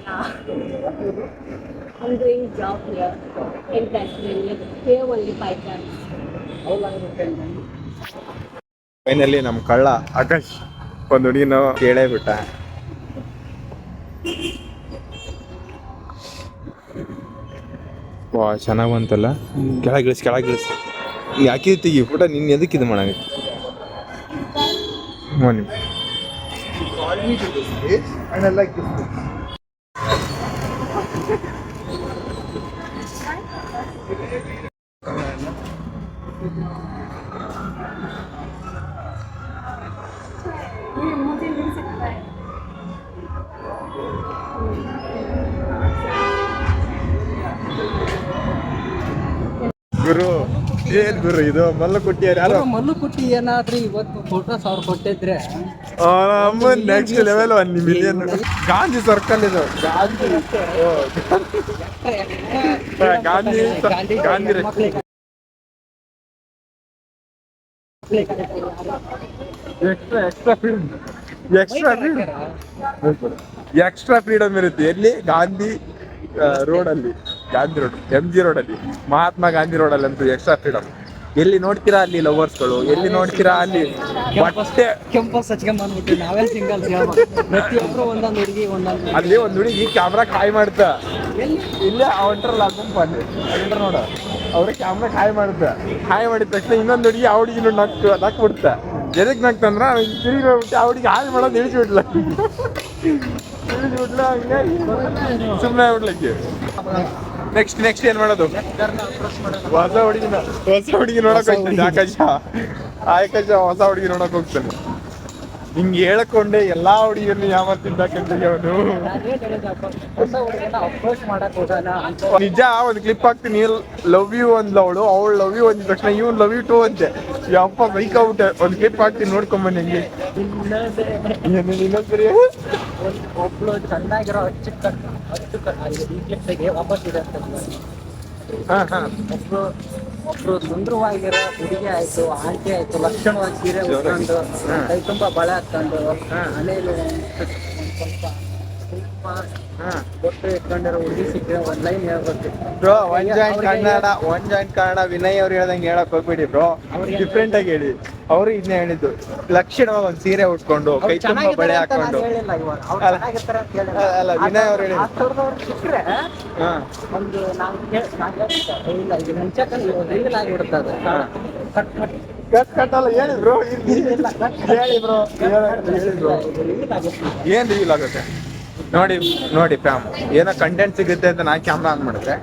I'm doing job here in Tasmania. Here only 5 times. Finally ನಮ್ಮ ಕಳ್ಳ ಆಕಾಶ್ ಒಂದು ಹುಡುಗಿನ ಕೇಳೇ ಬಿಟ್ಟ. ವಾ ಚೆನ್ನಾಗಿ ಬಂತಲ್ಲ. ಕೆಳಗಿಳಿಸ್ ಯಾಕೆ ತೆಗಿ ಫೋಟೋ ನಿನ್ನ ಎದಕ್ಕೆ ಇದು ಮಾಡಂಗೆ ಮೊನ್ನೆ ಗುರು ಏನ್ ಗುರು ಇದು ಮಲ್ಲು ಕೊಟ್ಟಿಯಾರ ಯಾರು ಮಲ್ಲು ಕುಟ್ಟಿ ಏನಾದ್ರೂ ಇವತ್ತು ಫೋಟೋಸ್ ಅವ್ರು ಕೊಟ್ಟಿದ್ರೆ ಅಮ್ಮ next level 1 million. Gandhi circle ಇದು ಗಾಂಧಿ ಎಕ್ಸ್ಟ್ರಾ ಫ್ರೀಡಮ್ ಇರುತ್ತೆ ಎಲ್ಲಿ ಗಾಂಧಿ ರೋಡ್ ಅಲ್ಲಿ, ಗಾಂಧಿ ರೋಡ್ MG ರೋಡ್ ಅಲ್ಲಿ, ಮಹಾತ್ಮ ಗಾಂಧಿ ರೋಡ್ ಅಲ್ಲಿ ಅಂತೂ ಎಕ್ಸ್ಟ್ರಾ ಫ್ರೀಡಮ್. ಎಲ್ಲಿ ನೋಡ್ತೀರಾ ಅಲ್ಲಿ ಲವರ್ಸ್ಗಳು, ಎಲ್ಲಿ ನೋಡ್ತೀರಾ ಅಲ್ಲಿ ಬಟ್ಟೆ ಕೆಂಪಸ್ ಹಚ್ಕೊಂಡ್ಬಂದ್ಬಿಟ್ಟು ನಾವೇ ಸಿಂಗಲ್ ಪ್ರತಿಯೊಬ್ರು ಒಂದೊಂದು ಹುಡುಗಿ ಒಂದೊಂದು. ಅಲ್ಲಿ ಒಂದು ಹುಡುಗಿ ಕ್ಯಾಮ್ರಾ ಕಾಯ್ ಮಾಡ್ತಾ ಇಲ್ಲೇ ಹೊಂಟ್ರಲ್ಲ ಗುಂಪು ಅಲ್ಲಿ ಹೊಂಟ್ರ ನೋಡ ಅವ್ರ ಕ್ಯಾಮ್ರಾ ಕಾಯ್ ಮಾಡುತ್ತೆ. ಕಾಯ್ ಮಾಡಿದ ತಕ್ಷಣ ಇನ್ನೊಂದು ಹುಡುಗಿ ಆ ಹುಡುಗಿ ನಕ್ ಬಿಡ್ತಾ. ಎದಕ್ ನಗ್ತಂದ್ರ ತಿರುಗಿ ಹೋಗ್ಬಿಟ್ಟು ಆ ಹುಡುಗಿ ಹಾಯ್ ಮಾಡೋದು ಇಳಿಸ್ಬಿಡ್ಲ ಹಂಗಾಗಿ ಸುಮ್ಮನೆ ಆಗ್ಬಿಡ್ಲಕ್ಕೆ. ನೆಕ್ಸ್ಟ್ ಏನ್ ಮಾಡೋದು? ಹೊಸ ಹುಡುಗಿ ನೋಡಕ್ ಹೋಗ್ತಾನೆ ಆಕಾಶ ಹೊಸ ಹುಡುಗಿ ನೋಡಕ್ ಹೋಗ್ತಾನೆ. ಹಿಂಗೆ ಹೇಳ್ಕೊಂಡೆ ಎಲ್ಲಾ ಹುಡುಗಿಯನ್ನು ಯಾವತ್ತಿದ್ದಕ್ಕಂತ ಅವನು. ನಿಜ ಒಂದು ಕ್ಲಿಪ್ ಹಾಕ್ತೀನಿ, ಲವ್ ಯು ಅಂದ್ಲು ಅವಳು ಲವ್ ಯು ಅಂದ ತಕ್ಷಣ ಇವನ್ ಲವ್ ಯು ಟು ಅಂತೆ. ಯಪ್ಪ ಬೈಕ್ ಆಗ್ಬಿಟ್ಟೆ. ಒಂದು ಕ್ಲಿಪ್ ಹಾಕ್ತೀನಿ ನೋಡ್ಕೊಂಬನ್ನಿ ಹೆಂಗೆ. ಇನ್ನೊಂದ್ಸರಿ ಒಬ್ಳು ಚೆನ್ನಾಗಿರೋ ಅಚ್ಚುಕಟ್ಟಿಗೆ ವಾಪಸ್ ಇದೆ ಅಂತ. ಒಬ್ರು ಸುಂದರವಾಗಿರೋ ಹುಡುಗಿ ಆಯ್ತು, ಆಂಟಿ ಆಯ್ತು, ಲಕ್ಷಣವಾಗಿ ಸೀರೆ ಉಟ್ಕೊಂಡು ಕೈ ತುಂಬಾ ಬಳೆ ಹಾಕೊಂಡು ಮನೇಲಿ ಸ್ವಲ್ಪ ಬೊಟ್ಟು ಇಟ್ಕೊಂಡಿರೋ ಹುಡುಗಿ ಸಿಕ್ಕರೆ ಒಂದ್ ಲೈನ್ ಹೇಳ್ಬೇಕು bro. One joint Kannada Vinay ಅವ್ರು ಹೇಳ್ದಂಗೆ ಹೇಳಕ್ ಹೋಗ್ಬೇಡಿ ಬ್ರೋ, ಡಿಫ್ರೆಂಟ್ ಆಗಿ ಹೇಳಿ. ಅವರು ಇದನ್ನೇ ಹೇಳಿದ್ದು, ಲಕ್ಷಣವಾಗಿ ಒಂದ್ ಸೀರೆ ಉಟ್ಕೊಂಡು ಕೈ ತುಂಬಾ ಬಳೆ ಹಾಕೊಂಡು. ಅಲ್ಲ ವಿನಯ್ ಅವ್ರು ಹೇಳಿ ಸಿಕ್ಕರೆ ಒಂದು ಆಗಿಬಿಡ್ತದೆ. ಕಟ್ಟಲ್ಲ ಹೇಳಿ ಬ್ರೋ, ಹೇಳಿ ಬ್ರೋ ಏನ್ ರೀಲ್ ಆಗುತ್ತೆ ನೋಡಿ ಫ್ಯಾಮ್. ಏನೋ ಕಂಟೆಂಟ್ ಸಿಗುತ್ತೆ ಅಂತ ನಾನು ಕ್ಯಾಮ್ರಾ ಆನ್ ಮಾಡಿದ್ರೆ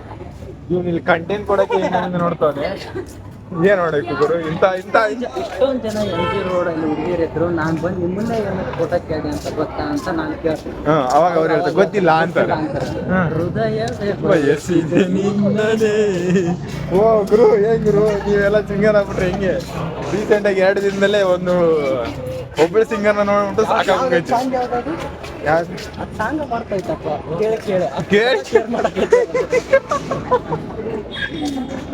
ಇವ್ನು ಇಲ್ಲಿ ಕಂಟೆಂಟ್ ಕೊಡಕ್ಕೆ ಏನಿಂದ ನೋಡ್ತಾನೆ. ಏನ್ ನೋಡಬೇಕು ಗುರು ಇಂತ ಇಷ್ಟೊಂದು ಜನ MG ರೋಡ್ ಅಲ್ಲಿ ಹುಡುಗಿರಿದ್ರು. ನಾನ್ ಬಂದು ನಿಮ್ಮನ್ನೇ ಏನಕ್ಕೆ ಫೋಟೋ ಕೇಳಿ ಅಂತ ಗೊತ್ತಾ ಅಂತ ನಾನು ಕೇಳ್ತೀನಿ. ಅವಾಗ ಅವ್ರು ಹೇಳ್ತಾರೆ ಗೊತ್ತಿಲ್ಲ ಅಂತಾರೆ. ಹೃದಯ ಬಯಸಿದೆ ನಿನ್ನದೇ. ಓ ಗುರು ಏನ್ ಗುರು ನೀವೆಲ್ಲ ಸಿಂಗರ್ ಆಗ್ಬಿಟ್ರೆ ಹೆಂಗೆ? ರೀಸೆಂಟ್ ಆಗಿ 2 ದಿನದಲ್ಲೇ ಒಬ್ಬಳು ಸಿಂಗರ್ನ ನೋಡ್ಬಿಟ್ಟು ಸಾಕಾಗೋಯ್ತು. ಸಾಂಗ್ ಮಾಡ್ತಾ ಇತ್ತಪ್ಪ ಕೇಳಿ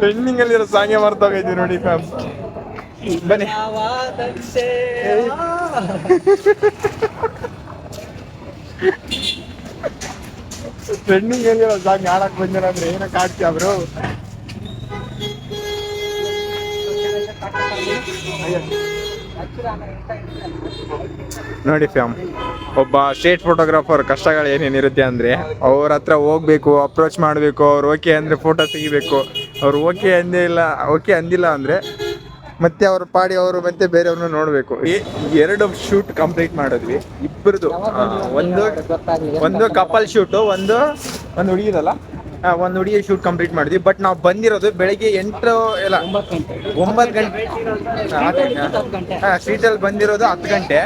ಟ್ರೆಂಡಿಂಗ್ ಅಲ್ಲಿರೋ ಸಾಂಗೇ ಮರ್ತೋಗೈತಿ ನೋಡಿ ಫ್ಯಾಮ್. ಬನ್ನಿ ಟ್ರೆಂಡಿಂಗ್ ಅಲ್ಲಿರೋ ಸಾಂಗ್ ಆಡಕ್ ಬಂದಿರ ಅಂದ್ರೆ ಏನಕ್ಕೆ ಆಡ್ತೀಯ ಬ್ರೋ? ನೋಡಿ ಫ್ಯಾಮ್, ಒಬ್ಬ ಸ್ಟ್ರೀಟ್ ಫೋಟೋಗ್ರಾಫರ್ ಕಷ್ಟಗಳು ಏನೇನಿರುತ್ತೆ ಅಂದರೆ ಅವ್ರ ಹತ್ರ ಹೋಗ್ಬೇಕು, ಅಪ್ರೋಚ್ ಮಾಡಬೇಕು. ಅವ್ರು ಓಕೆ ಅಂದರೆ ಫೋಟೋ ತೆಗಿಬೇಕು. ಅವ್ರು ಓಕೆ ಅಂದಿಲ್ಲ ಅಂದರೆ ಮತ್ತೆ ಅವ್ರ ಪಾಡಿ ಅವರು ಮತ್ತೆ ಬೇರೆಯವ್ರನ್ನ ನೋಡಬೇಕು. 2 ಶೂಟ್ ಕಂಪ್ಲೀಟ್ ಮಾಡಿದ್ವಿ ಇಬ್ಬರದು. ಒಂದು ಕಪಲ್ ಶೂಟು, ಒಂದು ಹುಡುಗಿರಲ್ಲ ಒಂದು ಹುಡುಗಿ ಶೂಟ್ ಕಂಪ್ಲೀಟ್ ಮಾಡಿದ್ವಿ. ಬಟ್ ನಾವು ಬಂದಿರೋದು ಬೆಳಗ್ಗೆ 9 ಗಂಟೆ. ಸ್ಟ್ರೀಟಲ್ಲಿ ಬಂದಿರೋದು 10 ಗಂಟೆ.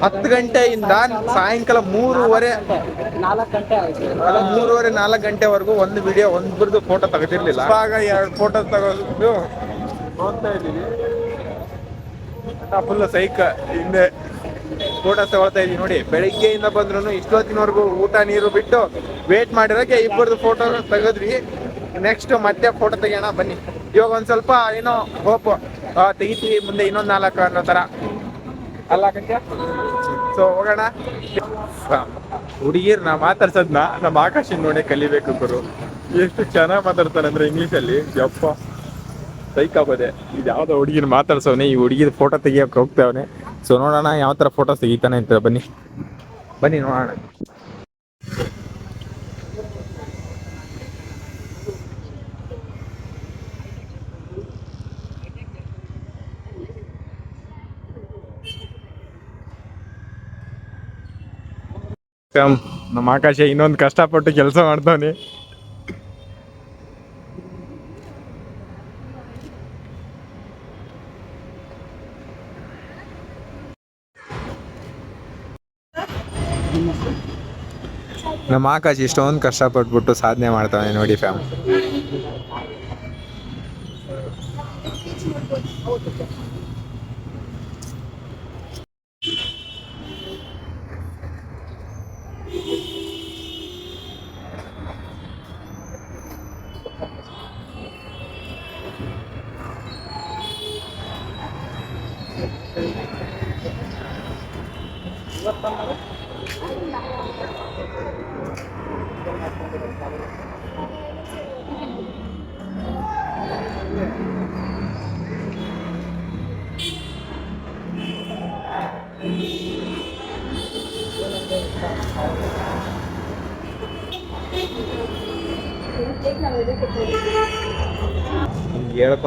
10 ಗಂಟೆಯಿಂದ ಸಾಯಂಕಾಲ 3:30 ಗಂಟೆವರೆಗೂ ಒಂದು ವಿಡಿಯೋ ಒಂದ್ರದ್ದು ಫೋಟೋ ತೆಗೆದಿರ್ಲಿಲ್ಲ. ಆಗ 2 ಫೋಟೋ ತೆಗೆದು ನೋಡ್ತಾ ಇದ್ದೀವಿ. ಫುಲ್ ಸೈಕ್ ಹಿಂದೆ ಫೋಟೋಸ್ ತಗೊಳ್ತಾ ಇದೀವಿ ನೋಡಿ. ಬೆಳಿಗ್ಗೆಯಿಂದ ಬಂದ್ರು ಇಷ್ಟೊತ್ತಿನವರೆಗೂ ಊಟ ನೀರು ಬಿಟ್ಟು ವೇಟ್ ಮಾಡಿರೋಕೆ ಇಬ್ಬರದು ಫೋಟೋ ತೆಗೆದ್ವಿ. ನೆಕ್ಸ್ಟ್ ಮತ್ತೆ ಫೋಟೋ ತೆಗಿಯೋಣ ಬನ್ನಿ. ಇವಾಗ ಒಂದ್ ಸ್ವಲ್ಪ ಏನೋ ಹೋಪ್ ತೆಗಿತೀವಿ ಮುಂದೆ ಇನ್ನೊಂದು 4 ಅನ್ನೋ ತರ ಅಲ್ಲ. ಸೊ ಹೋಗೋಣ. ಹುಡುಗಿರ್ನ ಮಾತಾಡ್ಸೋದ್ನ ನಮ್ಮ ಆಕಾಶನ್ ನೋಡೇ ಕಲಿಬೇಕು ಗುರು. ಎಷ್ಟು ಚೆನ್ನಾಗಿ ಮಾತಾಡ್ತಾನೆ ಅಂದ್ರೆ ಇಂಗ್ಲೀಷಲ್ಲಿ, ಯಪ್ಪ ಸೈಕಾಗೋದೆ. ಇದು ಯಾವ್ದೋ ಹುಡುಗಿನ ಮಾತಾಡ್ಸೋನೆ, ಈ ಹುಡುಗಿದ ಫೋಟೋ ತೆಗಿಯೋಕೆ ಹೋಗ್ತಾವನೆ. ಸೊ ನೋಡೋಣ ಯಾವ ಥರ ಫೋಟೋಸ್ ತೆಗಿತಾನೆ ಅಂತ. ಬನ್ನಿ ಬನ್ನಿ ನೋಡೋಣ. ನಮ್ಮ ಆಕಾಶ ಇನ್ನೊಂದು ಕಷ್ಟಪಟ್ಟು ಕೆಲಸ ಮಾಡ್ತಾವನೆ. ನಮ್ಮ ಆಕಾಶ ಇಷ್ಟೊಂದು ಕಷ್ಟಪಟ್ಬಿಟ್ಟು ಸಾಧನೆ ಮಾಡ್ತಾನೆ ನೋಡಿ ಫ್ಯಾಮ್.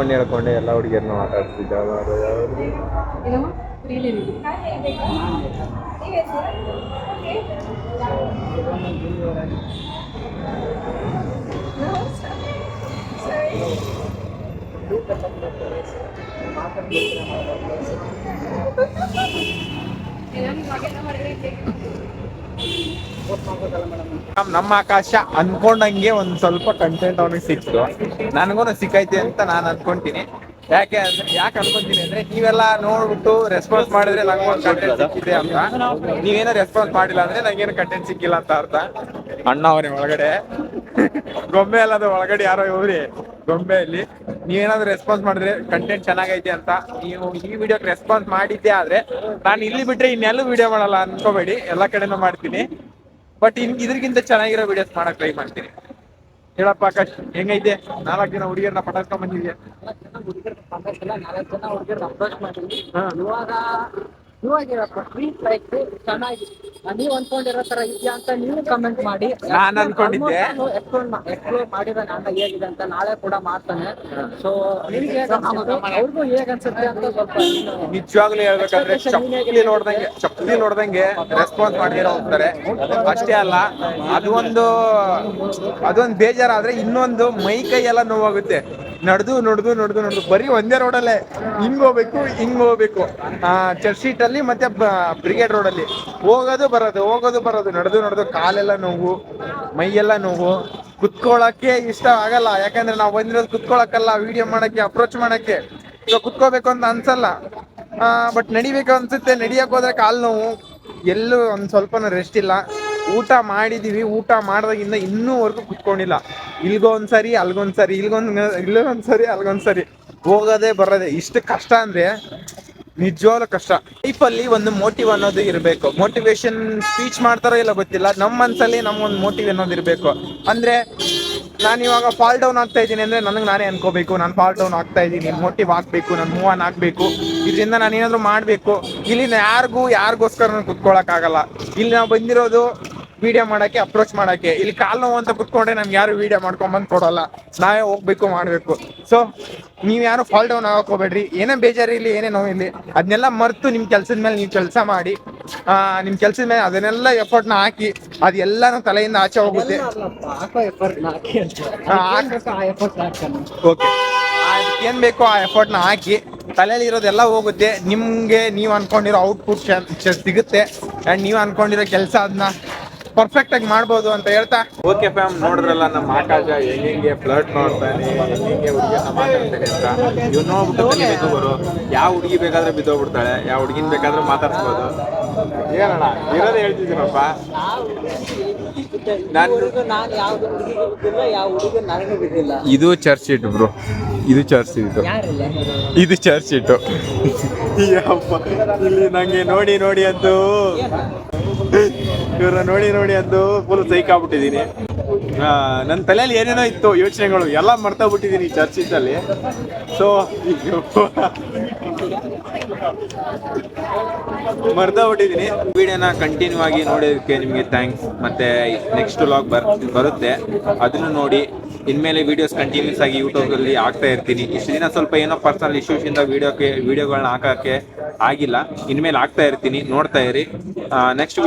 ಹೇಳ್ಕೊಂಡೆ ಎಲ್ಲ ಹುಡುಗಿಯರನ್ನ ಮಾತಾಡ್ತಿದ್ದ. ನಮ್ಮ ಆಕಾಶ ಅನ್ಕೊಂಡಂಗೆ ಒಂದ್ ಸ್ವಲ್ಪ ಕಂಟೆಂಟ್ ಅವನಿಗೆ ಸಿಕ್ತು, ನನಗೂ ಸಿಕ್ಕೈತೆ ಅಂತ ನಾನು ಅನ್ಕೊಂತೀನಿ. ಯಾಕೆ ಅನ್ಕೊಂತೀನಿ ಅಂದ್ರೆ, ನೀವೆಲ್ಲ ನೋಡ್ಬಿಟ್ಟು ರೆಸ್ಪಾನ್ಸ್ ಮಾಡಿದ್ರೆ ನಂಗೊಂದು ಕಂಟೆಂಟ್ ಸಿಕ್ಕಿದೆ ಅಂತ. ನೀವೇನೋ ರೆಸ್ಪಾನ್ಸ್ ಮಾಡಿಲ್ಲ ಅಂದ್ರೆ ನಂಗೇನು ಕಂಟೆಂಟ್ ಸಿಕ್ಕಿಲ್ಲ ಅಂತ ಅರ್ಥ. ಅಣ್ಣ ಅವರೇ ಒಳಗಡೆ ಗೊಂಬೆ ಅಲ್ಲದ ಒಳಗಡೆ ಯಾರೋ ಇವ್ರಿ ಗೊಂಬೆಯಲ್ಲಿ. ನೀವೇನಾದ್ರು ರೆಸ್ಪಾನ್ಸ್ ಮಾಡಿದ್ರೆ ಕಂಟೆಂಟ್ ಚೆನ್ನಾಗೈತೆ ಅಂತ, ನೀವು ಈ ವಿಡಿಯೋಕ್ಕೆ ರೆಸ್ಪಾನ್ಸ್ ಮಾಡಿದ್ದೆ ಆದ್ರೆ ನಾನು ಇಲ್ಲಿ ಬಿಟ್ರೆ ಇನ್ನೆಲ್ಲೂ ವಿಡಿಯೋ ಮಾಡಲ್ಲ ಅನ್ಕೋಬೇಡಿ, ಎಲ್ಲ ಕಡೆನೂ ಮಾಡ್ತೀನಿ. ಬಟ್ ಇದ್ರಿಗಿಂತ ಚೆನ್ನಾಗಿರೋ ವಿಡಿಯೋಸ್ ಮಾಡಕ್ ಟ್ರೈ ಮಾಡ್ತೀನಿ. ಹೇಳಪ್ಪ ಆಕಾಶ್, ಹೆಂಗೈತೆ? 4 ಜನ ಹುಡುಗಿಯರನ್ನ ಪಟಾಸ್ಕೊಂಡ್ ಬಂದಿದ್ಯಾ? 4 ಜನ ಹುಡುಗಿಯರನ್ನ ಅಪ್ರೋಚ್ ಮಾಡಿದ್ವಿ. ಇವಾಗಿರಪ್ಪ ಟ್ರೀಟ್ ಲೈಕ್ ಚೆನ್ನಾಗಿ ನೀವು ಅನ್ಕೊಂಡಿರೋ ತರ ಇದೆಯಾ ಅಂತ ನೀವು ಕಮೆಂಟ್ ಮಾಡಿ. ನಾನು ಅನ್ಕೊಂಡಿದ್ದೆ ಎಕ್ಸ್ಪ್ಲೋರ್ ಮಾಡಿದ ನಾನು ಹೇಗಿದೆ ಅಂತ ನಾಳೆ ಕೂಡ ಮಾಡ್ತಾನೆ. ಸೊ ನಿಮಗೆ ಅವ್ರಿಗೂ ಹೇಗ್ ಅನ್ಸುತ್ತೆ ಅಂತ ಸ್ವಲ್ಪ ನಿಜವಾಗ್ಲೂ ಹೇಳ್ಬೇಕಂದ್ರೆ ಚಪ್ಪಲಿ ನೋಡ್ದಂಗೆ ರೆಸ್ಪಾನ್ಸ್ ಮಾಡಿರೋ ಹೋಗ್ತಾರೆ. ಅಷ್ಟೇ ಅಲ್ಲ, ಅದೊಂದು ಬೇಜಾರಾದ್ರೆ ಇನ್ನೊಂದು ಮೈ ಕೈ ಎಲ್ಲ ನೋವಾಗುತ್ತೆ. ನಡೆದು ಬರೀ ಒಂದೇ ರೋಡಲ್ಲೇ ಹಿಂಗ್ ಹೋಗ್ಬೇಕು ಚರ್ಚ್ ಸ್ಟ್ರೀಟ್ ಅಲ್ಲಿ ಮತ್ತೆ ಬ್ರಿಗೇಡ್ ರೋಡಲ್ಲಿ ಹೋಗೋದು ಬರೋದು ನಡೆದು ಕಾಲೆಲ್ಲ ನೋವು, ಮೈಯೆಲ್ಲ ನೋವು. ಕುತ್ಕೊಳ್ಳಕ್ಕೆ ಇಷ್ಟ ಆಗಲ್ಲ, ಯಾಕಂದ್ರೆ ನಾವು ಬಂದಿರೋದು ಕುತ್ಕೊಳಕ್ಕಲ್ಲ, ವಿಡಿಯೋ ಮಾಡಕ್ಕೆ, ಅಪ್ರೋಚ್ ಮಾಡಕ್ಕೆ. ಸೊ ಕುತ್ಕೋಬೇಕು ಅಂತ ಅನ್ಸಲ್ಲ, ಬಟ್ ನಡಿಬೇಕು ಅನ್ಸುತ್ತೆ. ನಡಿಯಕ್ ಹೋದ್ರೆ ಕಾಲು ನೋವು, ಎಲ್ಲೂ ಒಂದ್ ಸ್ವಲ್ಪನೂ ರೆಸ್ಟ್ ಇಲ್ಲ. ಊಟ ಮಾಡಿದೀವಿ, ಊಟ ಮಾಡಿದಾಗಿಂದ ಇನ್ನೂವರೆಗೂ ಕುತ್ಕೊಂಡಿಲ್ಲ. ಇಲ್ಗೊಂದ್ಸರಿ ಅಲ್ಗೊಂದ್ಸರಿ, ಇಲ್ಲೊಂದ್ಸರಿ ಅಲ್ಗೊಂದ್ಸರಿ, ಹೋಗೋದೇ ಬರೋದೇ. ಇಷ್ಟು ಕಷ್ಟ ಅಂದ್ರೆ ನಿಜವಾಗ್ಲೂ ಕಷ್ಟ. ಲೈಫಲ್ಲಿ ಒಂದು ಮೋಟಿವ್ ಅನ್ನೋದು ಇರಬೇಕು. ಮೋಟಿವೇಶನ್ ಸ್ಪೀಚ್ ಮಾಡ್ತಾರೋ ಇಲ್ಲ ಗೊತ್ತಿಲ್ಲ, ನಮ್ಮ ಮನ್ಸಲ್ಲಿ ನಮ್ಗೊಂದು ಮೋಟಿವ್ ಅನ್ನೋದು ಇರಬೇಕು. ಅಂದ್ರೆ ನಾನು ಇವಾಗ ಫಾಲ್ ಡೌನ್ ಆಗ್ತಾ ಇದ್ದೀನಿ ಅಂದ್ರೆ ನನಗೆ ನಾನೇ ಅನ್ಕೋಬೇಕು, ನಾನು ಫಾಲ್ ಡೌನ್ ಆಗ್ತಾ ಇದ್ದೀನಿ, ಮೋಟಿವ್ ಆಗ್ಬೇಕು, ನಾನು ಮೂವ್ ಆನ್ ಆಗ್ಬೇಕು, ಇದರಿಂದ ನಾನು ಏನಾದ್ರು ಮಾಡ್ಬೇಕು. ಇಲ್ಲಿ ಯಾರಿಗೋಸ್ಕರ ನಾನು ಕುತ್ಕೊಳಕ್ಕಾಗಲ್ಲ. ಇಲ್ಲಿ ನಾವು ಬಂದಿರೋದು ವಿಡಿಯೋ ಮಾಡಕ್ಕೆ, ಅಪ್ರೋಚ್ ಮಾಡಕ್ಕೆ. ಇಲ್ಲಿ ಕಾಲು ನೋವು ಅಂತ ಕುತ್ಕೊಂಡ್ರೆ ನಮ್ಗೆ ಯಾರು ವಿಡಿಯೋ ಮಾಡ್ಕೊಂಬಂದು ಕೊಡಲ್ಲ, ನಾವೇ ಹೋಗ್ಬೇಕು, ಮಾಡ್ಬೇಕು. ಸೊ ನೀವ್ ಯಾರು ಫಾಲ್ ಡೌನ್ ಆಗಕ್ ಹೋಗ್ಬೇಡ್ರಿ. ಏನೇ ಬೇಜಾರಿರ್ಲಿ, ಏನೇ ನೋವಿರ್ಲಿ, ಅದನ್ನೆಲ್ಲ ಮರ್ತು ನಿಮ್ ಕೆಲ್ಸದ ಮೇಲೆ ನೀವು ಕೆಲಸ ಮಾಡಿ, ನಿಮ್ ಕೆಲ್ಸದ ಮೇಲೆ ಅದನ್ನೆಲ್ಲ ಎಫರ್ಟ್ನ ಹಾಕಿ, ಅದೆಲ್ಲಾನು ತಲೆಯಿಂದ ಆಚೆ ಹೋಗುತ್ತೆ. ಓಕೆ, ಏನ್ ಬೇಕೋ ಆ ಎಫರ್ಟ್ನ ಹಾಕಿ, ತಲೆಯಲ್ಲಿ ಇರೋದೆಲ್ಲ ಹೋಗುತ್ತೆ. ನಿಮ್ಗೆ ನೀವು ಅನ್ಕೊಂಡಿರೋ ಔಟ್ಪುಟ್ ಸಿಗುತ್ತೆ, ಅಂಡ್ ನೀವು ಅನ್ಕೊಂಡಿರೋ ಕೆಲಸ ಅದನ್ನ ಪರ್ಫೆಕ್ಟ್ ಆಗಿ ಮಾಡ್ಬೋದು ಅಂತ ಹೇಳ್ತಾ. ಓಕೆ ಫ್ಯಾಮ್, ನೋಡಿದ್ರಲ್ಲ ನಮ್ಮ ಆಕಾಶ ಹೆಂಗೆ ಫ್ಲರ್ಟ್ ಮಾಡ್ತಾನೆ, ಹೆಂಗೆ ಹುಡುಗಿಯನ್ನ ಮಾತಾಡ್ತಾನೆ ಅಂತ. ಇವ್ ನೋಡ್ಬಿಟ್ಟು ಕಲಿಬೇಕು ಗುರು. ಯಾವ ಹುಡುಗಿ ಬೇಕಾದ್ರೆ ಬಿದ್ದೋಗ್ಬಿಡ್ತಾಳೆ, ಯಾವ ಹುಡುಗಿನ ಬೇಕಾದ್ರೂ ಮಾತಾಡ್ಸ್ಬೋದು. ಏನಣ್ಣ ಇರೋದೇ ಹೇಳ್ತಿದ್ದೀನಪ್ಪ. ನಾನು ಯಾವ್ದು ಹುಡುಗಿಗೂ ಬಿದ್ದಿಲ್ಲ, ಯಾವ ಹುಡುಗ ನನಗೂ ಬಿದ್ದಿಲ್ಲ. ಇದು ಚರ್ಚ್ ಶೀಟ್ ಬ್ರೋ, ಇದು ಚರ್ಚ್ ಇದು, ಯಾರಿಲ್ಲ ಇದು ಚರ್ಚ್ ಶೀಟು. ಇಲ್ಲಿ ನಂಗೆ ನೋಡಿ ನೋಡಿ ಅಂತೂ ಇವ್ರ ನೋಡಿ ಅಂತೂ ಫುಲ್ ಸೈಕ್ ಆಗ್ಬಿಟ್ಟಿದ್ದೀನಿ. ನನ್ನ ತಲೆಯಲ್ಲಿ ಏನೇನೋ ಇತ್ತು ಯೋಚನೆಗಳು ಎಲ್ಲ ಮರ್ತೋಗ್ಬಿಟ್ಟಿದ್ದೀನಿ ಚರ್ಚ್ ಶೀಟಲ್ಲಿ. ಸೊ ಮರ್ತೋಗ್ಬಿಟ್ಟಿದ್ದೀನಿ. ವಿಡಿಯೋನ ಕಂಟಿನ್ಯೂ ಆಗಿ ನೋಡೋದಕ್ಕೆ ನಿಮಗೆ ಥ್ಯಾಂಕ್ಸ್. ಮತ್ತೆ ನೆಕ್ಸ್ಟ್ ವ್ಲಾಗ್ ಬರುತ್ತೆ, ಅದನ್ನು ನೋಡಿ. ಇನ್ಮೇಲೆ ವೀಡಿಯೋಸ್ ಕಂಟಿನ್ಯೂಸ್ ಆಗಿ ಯೂಟ್ಯೂಬಲ್ಲಿ ಹಾಕ್ತಾ ಇರ್ತೀನಿ. ಇಷ್ಟು ದಿನ ಸ್ವಲ್ಪ ಏನೋ ಪರ್ಸನಲ್ ಇಶ್ಯೂಸಿಂದ ವೀಡಿಯೋಗಳನ್ನ ಹಾಕೋಕ್ಕೆ ಆಗಿಲ್ಲ. ಇನ್ಮೇಲೆ ಹಾಕ್ತಾ ಇರ್ತೀನಿ, ನೋಡ್ತಾ ಇರಿ. ನೆಕ್ಸ್ಟ್